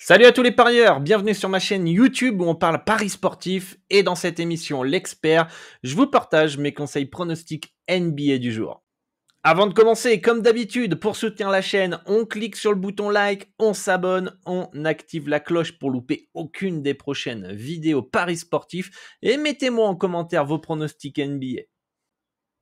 Salut à tous les parieurs, bienvenue sur ma chaîne YouTube où on parle paris sportif et dans cette émission L'expert, je vous partage mes conseils pronostics NBA du jour. Avant de commencer, comme d'habitude, pour soutenir la chaîne, on clique sur le bouton like, on s'abonne, on active la cloche pour louper aucune des prochaines vidéos paris sportifs et mettez-moi en commentaire vos pronostics NBA.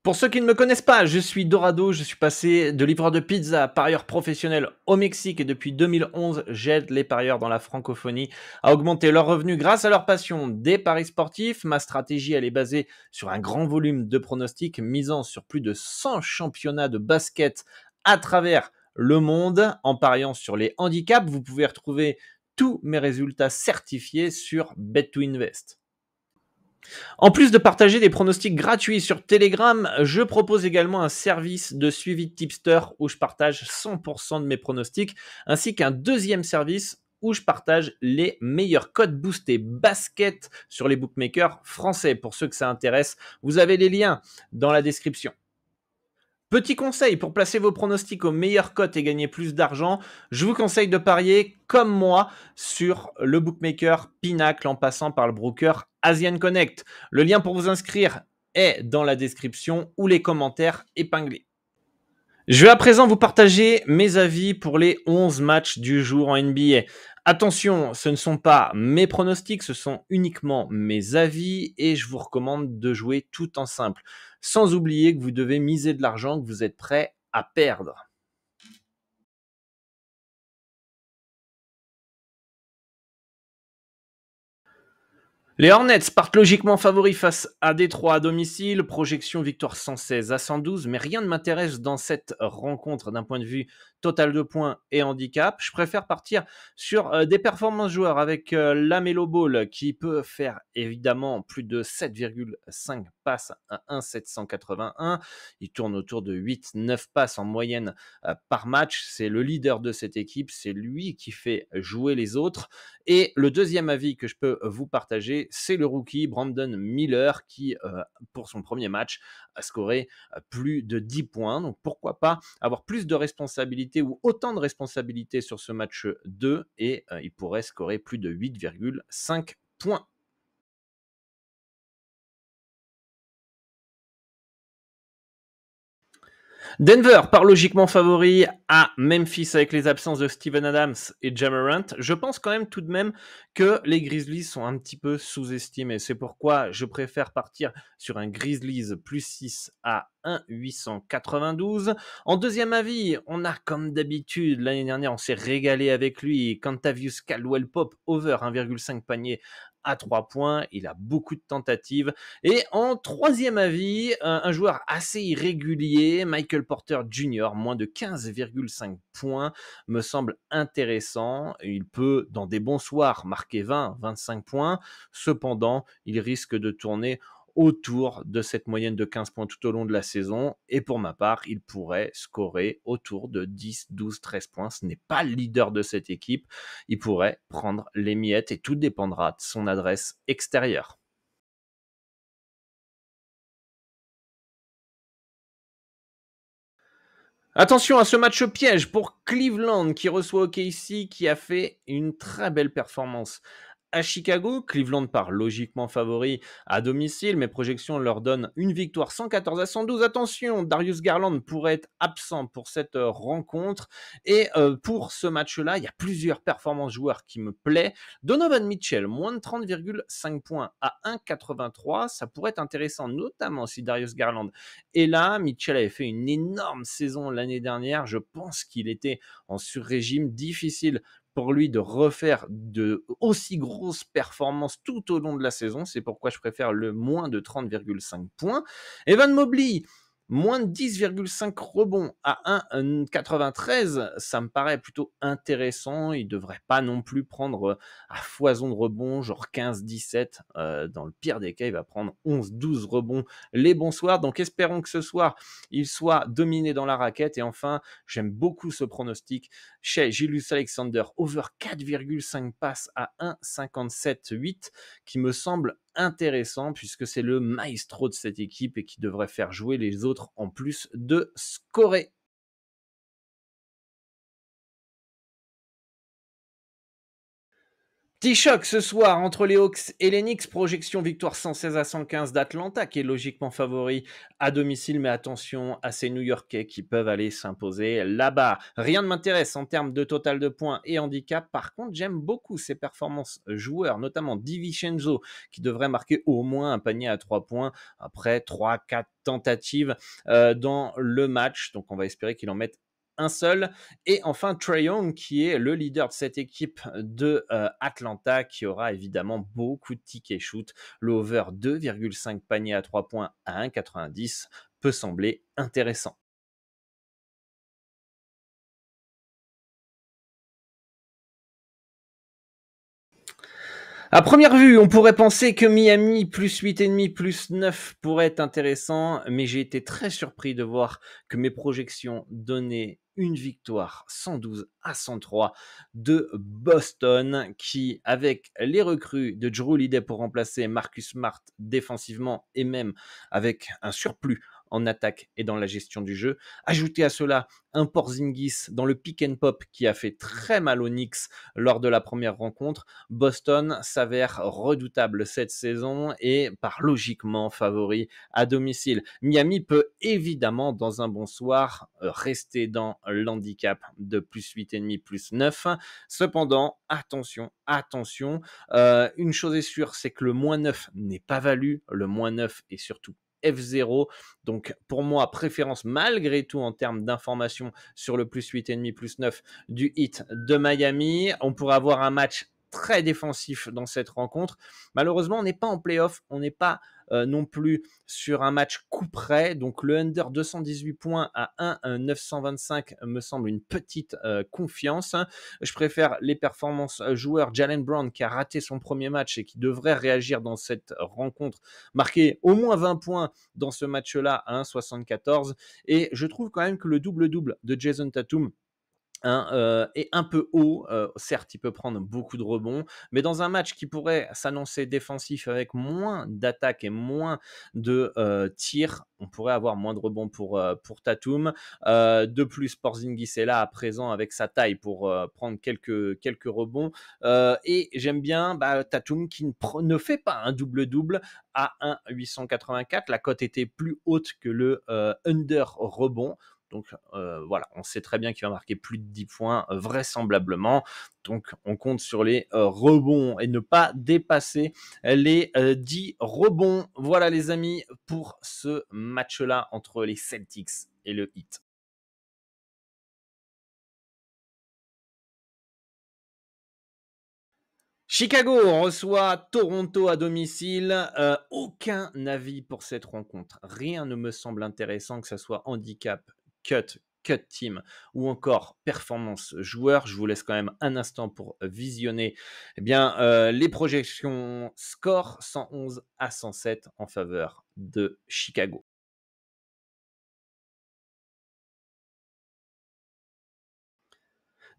Pour ceux qui ne me connaissent pas, je suis Dorado, je suis passé de livreur de pizza à parieur professionnel au Mexique et depuis 2011, j'aide les parieurs dans la francophonie à augmenter leurs revenus grâce à leur passion des paris sportifs. Ma stratégie, elle est basée sur un grand volume de pronostics misant sur plus de 100 championnats de basket à travers le monde en pariant sur les handicaps. Vous pouvez retrouver tous mes résultats certifiés sur Bet2Invest. En plus de partager des pronostics gratuits sur Telegram, je propose également un service de suivi de tipster où je partage 100% de mes pronostics, ainsi qu'un deuxième service où je partage les meilleurs codes boostés basket sur les bookmakers français. Pour ceux que ça intéresse, vous avez les liens dans la description. Petit conseil pour placer vos pronostics aux meilleures cotes et gagner plus d'argent, je vous conseille de parier comme moi sur le bookmaker Pinacle en passant par le broker Asian Connect. Le lien pour vous inscrire est dans la description ou les commentaires épinglés. Je vais à présent vous partager mes avis pour les 11 matchs du jour en NBA. Attention, ce ne sont pas mes pronostics, ce sont uniquement mes avis et je vous recommande de jouer tout en simple. Sans oublier que vous devez miser de l'argent que vous êtes prêt à perdre. Les Hornets partent logiquement favoris face à Détroit à domicile, projection victoire 116 à 112, mais rien ne m'intéresse dans cette rencontre d'un point de vue total de points et handicap. Je préfère partir sur des performances joueurs avec la Melo Ball qui peut faire évidemment plus de 7,5 passes à 1,781. Il tourne autour de 8-9 passes en moyenne par match. C'est le leader de cette équipe, c'est lui qui fait jouer les autres. Et le deuxième avis que je peux vous partager, c'est le rookie Brandon Miller qui, pour son premier match, a scoré plus de 10 points. Donc pourquoi pas avoir plus de responsabilités ou autant de responsabilités sur ce match 2 et il pourrait scorer plus de 8,5 points. Denver part logiquement favori à Memphis avec les absences de Steven Adams et Ja Morant. Je pense quand même tout de même que les Grizzlies sont un petit peu sous-estimés. C'est pourquoi je préfère partir sur un Grizzlies plus 6 à 1,892. En deuxième avis, on a comme d'habitude, l'année dernière, on s'est régalé avec lui. Cantavius Caldwell-Pope over 1,5 panier à 3 points. Il a beaucoup de tentatives. Et en troisième avis, un joueur assez irrégulier, Michael Porter Jr., moins de 15,5 points, me semble intéressant. Il peut, dans des bons soirs, marquer 20, 25 points. Cependant, il risque de tourner autour de cette moyenne de 15 points tout au long de la saison. Et pour ma part, il pourrait scorer autour de 10, 12, 13 points. Ce n'est pas le leader de cette équipe. Il pourrait prendre les miettes et tout dépendra de son adresse extérieure. Attention à ce match piège pour Cleveland qui reçoit OKC qui a fait une très belle performance à Chicago. Cleveland part logiquement favori à domicile. Mes projections leur donnent une victoire 114 à 112. Attention, Darius Garland pourrait être absent pour cette rencontre. Et pour ce match-là, il y a plusieurs performances joueurs qui me plaisent. Donovan Mitchell, moins de 30,5 points à 1,83. Ça pourrait être intéressant, notamment si Darius Garland est là. Mitchell avait fait une énorme saison l'année dernière. Je pense qu'il était en sur-régime difficile pour lui de refaire de aussi grosses performances tout au long de la saison. C'est pourquoi je préfère le moins de 30,5 points. Evan Mobley, moins de 10,5 rebonds à 1,93, ça me paraît plutôt intéressant. Il ne devrait pas non plus prendre à foison de rebonds, genre 15-17. Dans le pire des cas, il va prendre 11-12 rebonds les bons soirs. Donc espérons que ce soir, il soit dominé dans la raquette. Et enfin, j'aime beaucoup ce pronostic chez Julius Alexander, over 4,5 passes à 1,57,8, qui me semble intéressant puisque c'est le maestro de cette équipe et qui devrait faire jouer les autres en plus de scorer. Petit choc ce soir entre les Hawks et les Knicks. Projection victoire 116-115 d'Atlanta qui est logiquement favori à domicile. Mais attention à ces New-Yorkais qui peuvent aller s'imposer là-bas. Rien ne m'intéresse en termes de total de points et handicap. Par contre, j'aime beaucoup ces performances joueurs, notamment DiVincenzo qui devrait marquer au moins un panier à 3 points après 3-4 tentatives dans le match. Donc on va espérer qu'il en mette un seul. Et enfin, Trae Young, qui est le leader de cette équipe de Atlanta, qui aura évidemment beaucoup de tickets shoot. Le over 2,5 paniers à 3 points à 1,90 peut sembler intéressant. À première vue, on pourrait penser que Miami plus 8,5 plus 9 pourrait être intéressant, mais j'ai été très surpris de voir que mes projections donnaient une victoire 112-103 de Boston qui, avec les recrues de Jrue Holiday pour remplacer Marcus Smart défensivement et même avec un surplus en attaque et dans la gestion du jeu, ajouté à cela un Porzingis dans le pick and pop qui a fait très mal aux Knicks lors de la première rencontre, Boston s'avère redoutable cette saison et par logiquement favori à domicile. Miami peut évidemment dans un bon soir rester dans l'handicap de plus 8,5 plus 9. Cependant, attention, une chose est sûre, c'est que le moins 9 n'est pas valu, le moins 9 est surtout F0. Donc pour moi, préférence malgré tout en termes d'informations sur le plus 8,5 plus 9 du hit de Miami. On pourrait avoir un match très défensif dans cette rencontre. Malheureusement, on n'est pas en playoff, on n'est pas non plus sur un match coup près. Donc le under 218 points à 1,925 me semble une petite confiance. Je préfère les performances joueurs. Jalen Brown qui a raté son premier match et qui devrait réagir dans cette rencontre, marquer au moins 20 points dans ce match-là à 1,74. Et je trouve quand même que le double-double de Jason Tatum est un peu haut. Certes, il peut prendre beaucoup de rebonds, mais dans un match qui pourrait s'annoncer défensif avec moins d'attaques et moins de tirs, on pourrait avoir moins de rebonds pour Tatum. De plus, Porzingis est là à présent avec sa taille pour prendre quelques rebonds. Et j'aime bien Tatum qui ne fait pas un double-double à 1,884. La cote était plus haute que le under rebond. Donc voilà, on sait très bien qu'il va marquer plus de 10 points vraisemblablement. Donc on compte sur les rebonds et ne pas dépasser les 10 rebonds. Voilà les amis pour ce match-là entre les Celtics et le Heat. Chicago reçoit Toronto à domicile. Aucun avis pour cette rencontre. Rien ne me semble intéressant, que ce soit handicap, cut team ou encore performance joueur. Je vous laisse quand même un instant pour visionner les projections score 111-107 en faveur de Chicago.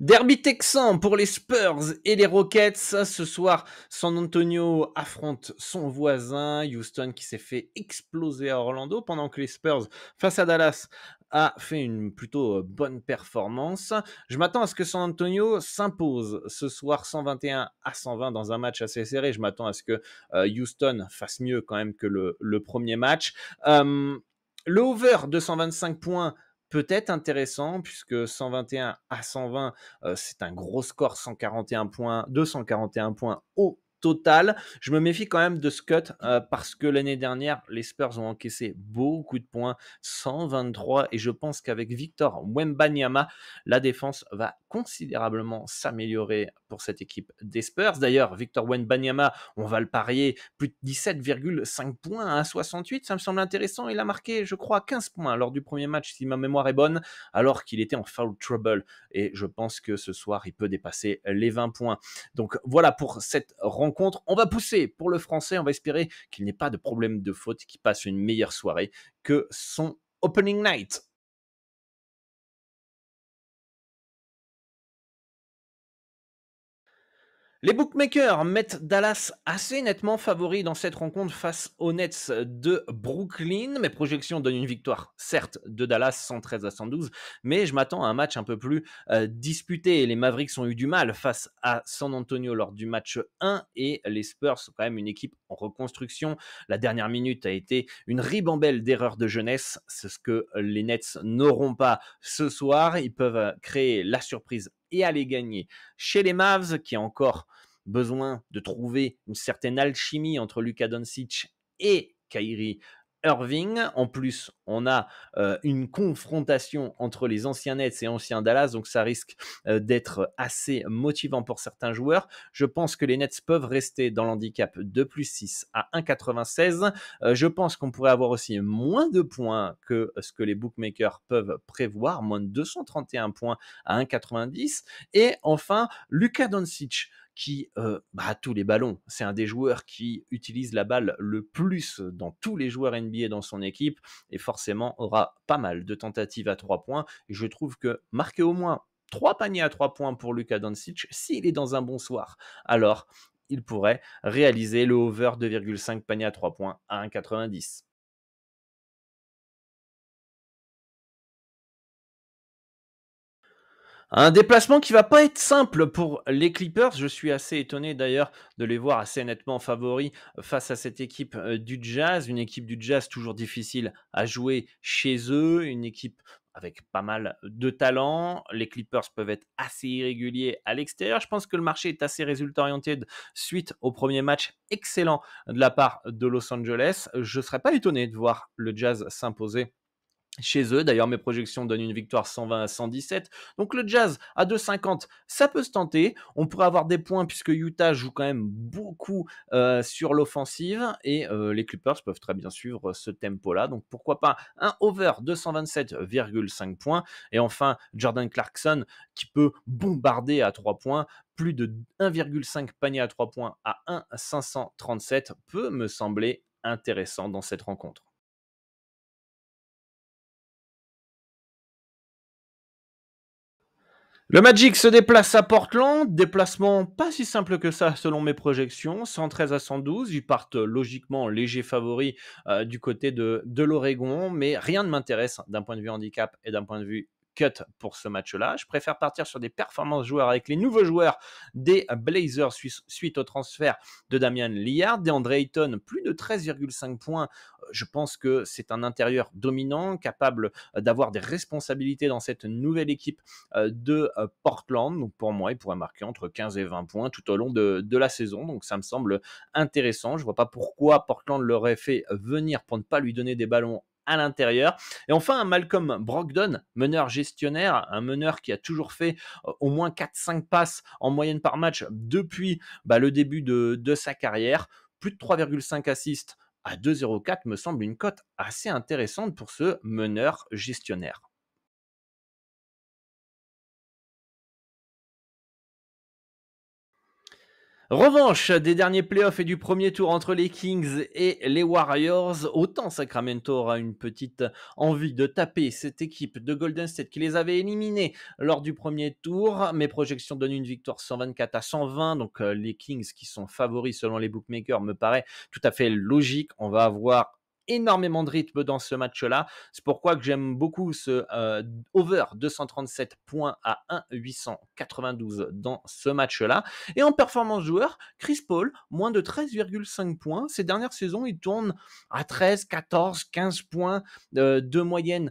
Derby texan pour les Spurs et les Rockets. Ce soir, San Antonio affronte son voisin, Houston, qui s'est fait exploser à Orlando, pendant que les Spurs, face à Dallas, a fait une plutôt bonne performance. Je m'attends à ce que San Antonio s'impose ce soir 121-120 dans un match assez serré. Je m'attends à ce que Houston fasse mieux quand même que le premier match. Le over de 125 points peut être intéressant puisque 121-120, c'est un gros score, 141 points, 241 points au total. Je me méfie quand même de ce cut parce que l'année dernière, les Spurs ont encaissé beaucoup de points, 123, et je pense qu'avec Victor Wembanyama, la défense va considérablement s'améliorer pour cette équipe des Spurs. D'ailleurs, Victor Wembanyama, on va le parier, plus de 17,5 points à 68, ça me semble intéressant. Il a marqué, je crois, 15 points lors du premier match, si ma mémoire est bonne, alors qu'il était en foul trouble. Et je pense que ce soir, il peut dépasser les 20 points. Donc voilà pour cette rencontre. On va pousser pour le français. On va espérer qu'il n'ait pas de problème de faute, qu'il passe une meilleure soirée que son opening night. Les bookmakers mettent Dallas assez nettement favori dans cette rencontre face aux Nets de Brooklyn. Mes projections donnent une victoire, certes, de Dallas 113 à 112, mais je m'attends à un match un peu plus disputé. Les Mavericks ont eu du mal face à San Antonio lors du match 1 et les Spurs sont quand même une équipe en reconstruction. La dernière minute a été une ribambelle d'erreurs de jeunesse. C'est ce que les Nets n'auront pas ce soir. Ils peuvent créer la surprise et aller gagner chez les Mavs, qui a encore besoin de trouver une certaine alchimie entre Luka Doncic et Kyrie Irving. En plus, on a une confrontation entre les anciens Nets et anciens Dallas, donc ça risque d'être assez motivant pour certains joueurs. Je pense que les Nets peuvent rester dans l'handicap de plus 6 à 1,96. Je pense qu'on pourrait avoir aussi moins de points que ce que les bookmakers peuvent prévoir, moins de 231 points à 1,90. Et enfin, Luka Doncic qui a tous les ballons. C'est un des joueurs qui utilise la balle le plus dans tous les joueurs NBA dans son équipe et forcément aura pas mal de tentatives à 3 points. Et je trouve que marquer au moins 3 paniers à 3 points pour Luka Doncic, s'il est dans un bon soir, alors il pourrait réaliser le over 2,5 paniers à 3 points à 1,90. Un déplacement qui va pas être simple pour les Clippers. Je suis assez étonné d'ailleurs de les voir assez nettement favoris face à cette équipe du Jazz. Une équipe du Jazz toujours difficile à jouer chez eux. Une équipe avec pas mal de talent. Les Clippers peuvent être assez irréguliers à l'extérieur. Je pense que le marché est assez résultat orienté suite au premier match excellent de la part de Los Angeles. Je ne serais pas étonné de voir le Jazz s'imposer chez eux. D'ailleurs, mes projections donnent une victoire 120 à 117. Donc le Jazz à 2,50, ça peut se tenter. On pourrait avoir des points puisque Utah joue quand même beaucoup sur l'offensive et les Clippers peuvent très bien suivre ce tempo-là. Donc pourquoi pas un over 227,5 points. Et enfin, Jordan Clarkson qui peut bombarder à 3 points. Plus de 1,5 panier à 3 points à 1,537 peut me sembler intéressant dans cette rencontre. Le Magic se déplace à Portland, déplacement pas si simple que ça selon mes projections, 113 à 112, ils partent logiquement légers favoris du côté de l'Oregon, mais rien ne m'intéresse d'un point de vue handicap et d'un point de vue cut pour ce match-là. Je préfère partir sur des performances joueurs avec les nouveaux joueurs des Blazers suite au transfert de Damian Lillard, DeAndre Ayton, plus de 13,5 points. Je pense que c'est un intérieur dominant, capable d'avoir des responsabilités dans cette nouvelle équipe de Portland. Donc pour moi, il pourrait marquer entre 15 et 20 points tout au long de la saison. Donc ça me semble intéressant. Je ne vois pas pourquoi Portland l'aurait fait venir pour ne pas lui donner des ballons à l'intérieur. Et enfin, un Malcolm Brogdon, meneur gestionnaire, un meneur qui a toujours fait au moins 4-5 passes en moyenne par match depuis le début de sa carrière. Plus de 3,5 assists à 2,04 me semble une cote assez intéressante pour ce meneur gestionnaire. Revanche des derniers playoffs et du premier tour entre les Kings et les Warriors. Autant Sacramento aura une petite envie de taper cette équipe de Golden State qui les avait éliminés lors du premier tour. Mes projections donnent une victoire 124 à 120. Donc les Kings qui sont favoris selon les bookmakers me paraît tout à fait logique. On va avoir énormément de rythme dans ce match-là. C'est pourquoi que j'aime beaucoup ce over 237 points à 1,892 dans ce match-là. Et en performance joueur, Chris Paul, moins de 13,5 points. Ces dernières saisons, il tourne à 13, 14, 15 points de moyenne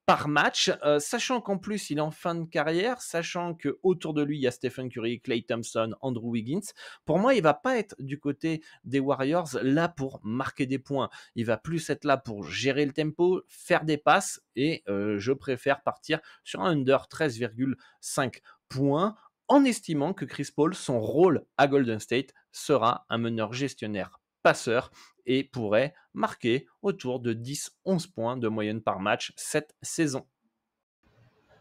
par match, sachant qu'en plus il est en fin de carrière, sachant que autour de lui il y a Stephen Curry, Klay Thompson, Andrew Wiggins. Pour moi, il va pas être du côté des Warriors là pour marquer des points. Il va plus être là pour gérer le tempo, faire des passes et je préfère partir sur un under 13,5 points en estimant que Chris Paul, son rôle à Golden State sera un meneur gestionnaire passeur et pourrait marquer autour de 10-11 points de moyenne par match cette saison.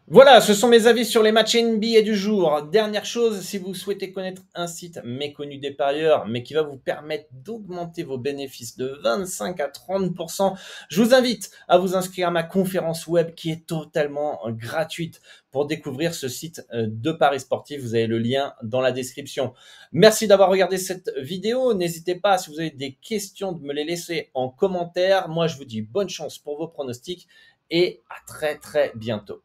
Voilà, ce sont mes avis sur les matchs NBA du jour. Dernière chose, si vous souhaitez connaître un site méconnu des parieurs, mais qui va vous permettre d'augmenter vos bénéfices de 25 à 30%, je vous invite à vous inscrire à ma conférence web qui est totalement gratuite pour découvrir ce site de paris sportifs. Vous avez le lien dans la description. Merci d'avoir regardé cette vidéo. N'hésitez pas, si vous avez des questions, de me les laisser en commentaire. Moi, je vous dis bonne chance pour vos pronostics et à très très bientôt.